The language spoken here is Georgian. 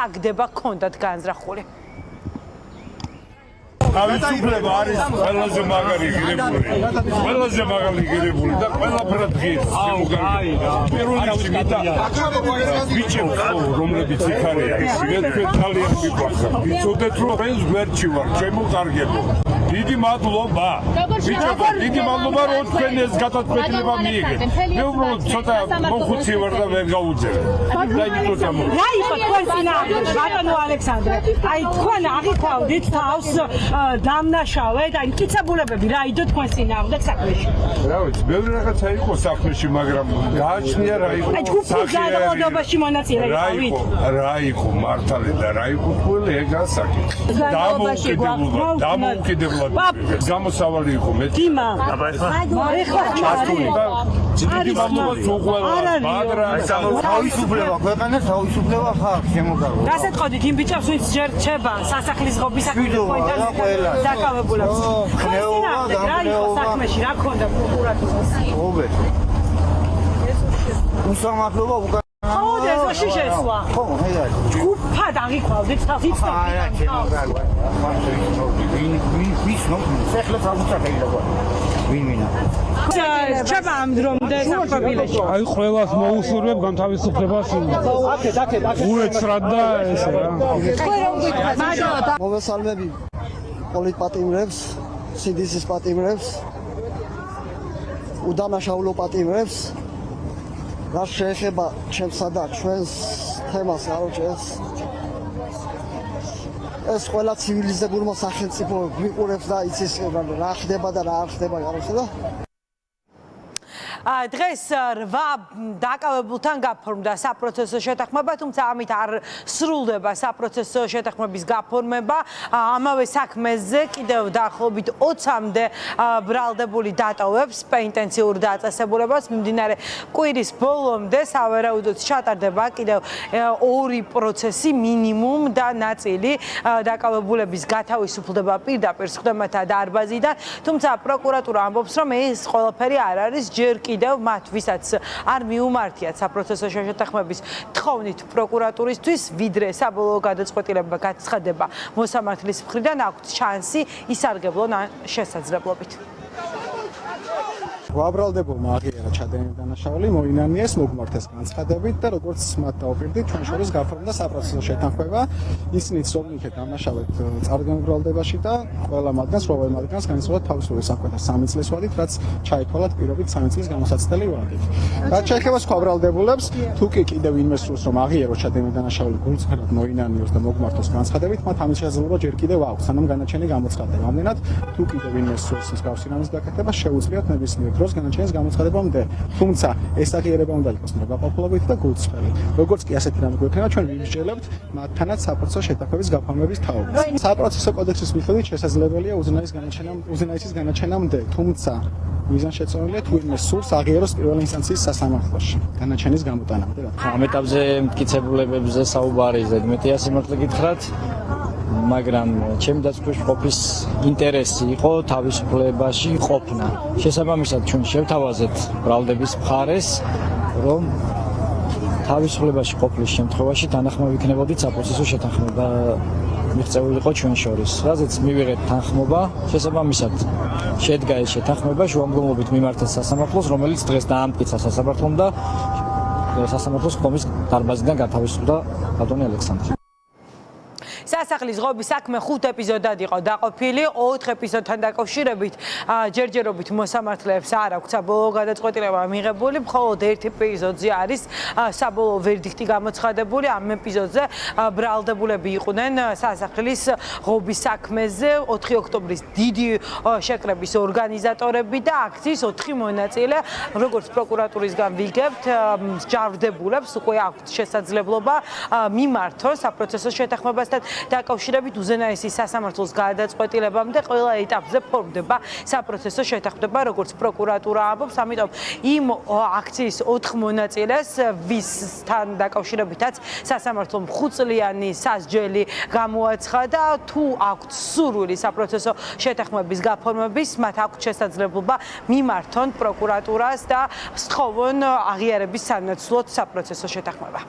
საგდება ჰქონდათ განზრახული. თავისუფლება არის ყველაზე მაგარი ღირებული. ყველაზე მაგარი ღირებული და ყველაფერად ღირს. პირველ რიგში მინდა ბიჭებს, რომლებიც იქ არიან, თქვენ ძალიან მიყვარხარ. ვიცოდეთ, რომ ეს გვერდში ვარ, ჩემო კარგებო. დიდი მადლობა. ბიჭებო, დიდი მადლობა, რომ თქვენ ეს გადაწყვეტილება მიიღეთ. მე უბრალოდ ცოტა მოხუცი ვარ და ვერ გავუძერე. რა იყო თქვენ წინააღმდეგ, ბატონო ალექსანდრე? აი თქვენ აღიქვავდით თავს დამნაშავე და მტკიცებულებები რა იდო თქვენ წინააღმდეგ საქმეში? რა ვიცი, ბევრი რაღაცა იყო საქმეში, მაგრამ გააჩნია რა იყო. აი ჯგუფის ძალადობაში მონაწილე იყავით? რა იყო მართალი და რა იყო თქვენი ეგა საკითხი. დამოუკიდებლობა. გამოსავალი იყო მე. დიმა. ეხლა დიდი მადლობა უყველა ბადრა. თავისუფლება, ქვეყანას თავისუფლება ხარ, შემოგარვა. გასეთყოდით იმ ბიჭებს, ვინც ჯერ რჩება სასახლის ღობის საქმეში. დაკავებულებს. რა იყო საქმეში, რა ქონდა პროკურატურას? ობე. უსამართლობა უკან. ხო, ეზოში შესვლა. ხო, ეგ არის. ჯგუფად აღიქვავდით თავს იცნობთ. არა, შემოგარვა. ვის ნოქს, ეხლა წავუწახეილა. ვინ მინა? რჩება ამ დრომდე საფრანგეთში. აი ყველას მოусურვებ განთავისუფლებას. უეცრად და ესე რა. მოგესალმები პოლიტპატიმრებს, სიდისის პატიმრებს, უდანაშაულო პატიმრებს. რა შეეხება ჩემსა და ჩვენს თემას, აროჩეს. ეს ყველა ცივილიზებულმა სახელმწიფო გვიყურებს და იცის რა ხდება და რა არ ხდება, აროჩა. დღეს 8 დაკავებულთან გაფორმდა საპროცესო შეთანხმება, თუმცა ამით არ სრულდება საპროცესო შეთანხმების გაფორმება. ამავე საქმეზე კიდევ დაახლოებით 20-მდე ბრალდებული დატოვებს პენიტენციურ დაწესებულებას. მიმდინარე კვირის ბოლომდე სავარაუდოდ ჩატარდება კიდევ 2 პროცესი მინიმუმ და ნაწილი დაკავებულების გათავისუფლდება პირდაპირ სხდომათა დარბაზიდან. თუმცა პროკურატურა ამბობს, რომ ეს ყველაფერი არ არის ჯერ კიდევ მათ ვისაც არ მიუმართიათ საპროცესო შეთანხმების თხოვნით პროკურატურისთვის, ვიდრე საბოლოო გადაწყვეტილება გაცხადება მოსამართლის მხრიდან, აქვთ შანსი ისარგებლონ შესაძლებლობით. ვაბრალდებულმა აღიარა ჩადენილი დანაშაული, მოინანიეს, მოგმართეს განცხადებით და როგორც მათ დაუპირდით, ჩვენ შორის გაფორმდა საპროცესო შეთანხმება. ისინი ცნობილად დამნაშავედ წარდგნენ ბრალდებაში და ყველა მათგანს, ყოველ მათგანს განიცვალათ თავისუფლების საკვეთა 3 წლის ვადით, რაც ჩაითვალათ პირობით 3 წლის გამოსაცდელი ვადით. რაც შეეხება სხვა ბრალდებულებს, თუ კი კიდევ ვინმე სურს, რომ აღიაროს ჩადენილი დანაშაული გულწრფელად მოინანიოს და მოგმართოს განცხადებით, მათ ამის შესაძლებლობა ჯერ კიდევ აქვს, სანამ განაჩენი გამოცხადდება. ამდენად, თუ კიდევ ვინმე სურს მსგავსი რამის გაკეთება, შეუძლიათ ნებისმიერ დროს განაჩენის გამოცხადებამდე. თუმცა ეს აღიარება უნდა იყოს მრავალყოფილობითი და გულწრფელი. როგორც კი ასეთი რამე გვექნება, ჩვენ ვიმსჯელებთ მათთანაც საპროცესო შეთანხმების გაფორმების თაობას. საპროცესო კოდექსის მიხედვით შესაძლებელია უზენაესის განაჩენამდე, თუმცა მიზანშეწონილია თუ ვინმე სურს აღიაროს პირველი ინსტანციის სასამართლოში განაჩენის გამოტანამდე. ამ ეტაპზე მტკიცებულებებზე საუბარი ზედმეტი სიმართლე გითხრათ. მაგრამ ჩემი დაცვის ყოფის ინტერესი იყო თავისუფლებაში ყოფნა. შესაბამისად ჩვენ შევთავაზეთ ბრალდების მხარეს, რომ თავისუფლებაში ყოფნის შემთხვევაში თანახმობა იქნებოდით საპროცესო შეთანხმება მიღწეული იყო ჩვენ შორის. რაზეც მივიღეთ თანხმობა, შესაბამისად შედგა ეს შეთანხმება შუამდგომლობით მიმართეს სასამართლოს, რომელიც დღეს დაამტკიცა სასამართლომ და სასამართლოს ხდომის დარბაზიდან გათავისუფლდა ბატონი ალექსანდრე. სასახლის ღობის საქმე 5 ეპიზოდად იყო დაყოფილი, 4 ეპიზოდთან დაკავშირებით ჯერჯერობით მოსამართლეებს არ აქვს საბოლოო გადაწყვეტილება მიღებული, მხოლოდ 1 ეპიზოდზე არის საბოლოო ვერდიქტი გამოცხადებული. ამ ეპიზოდზე ბრალდებულები იყვნენ სასახლის ღობის საქმეზე 4 ოქტომბრის დიდი შეკრების ორგანიზატორები და აქციის 4 მონაწილე, როგორც პროკურატურისგან ვიგებთ, ჯავრდებულებს უკვე აქვთ შესაძლებლობა მიმართონ საპროცესო შეთანხმებასთან დაკავშირებით უზენაესის სასამართლოს გადაწყვეტილებამდე ყველა ეტაპზე ფორმდება საპროცესო შეთანხმება, როგორც პროკურატურა ამბობს, ამიტომ იმ აქციის 4 მონაწილეს, ვისთან დაკავშირებითაც სასამართლომ 5-წლიანი სასჯელი გამოაცხადა, თუ აქვთ სურვილი საპროცესო შეთანხმების გაფორმების, მათ აქვთ შესაძლებლობა მიმართონ პროკურატურას და სთხოვონ აღიარების სანაცვლოდ საპროცესო შეთანხმება.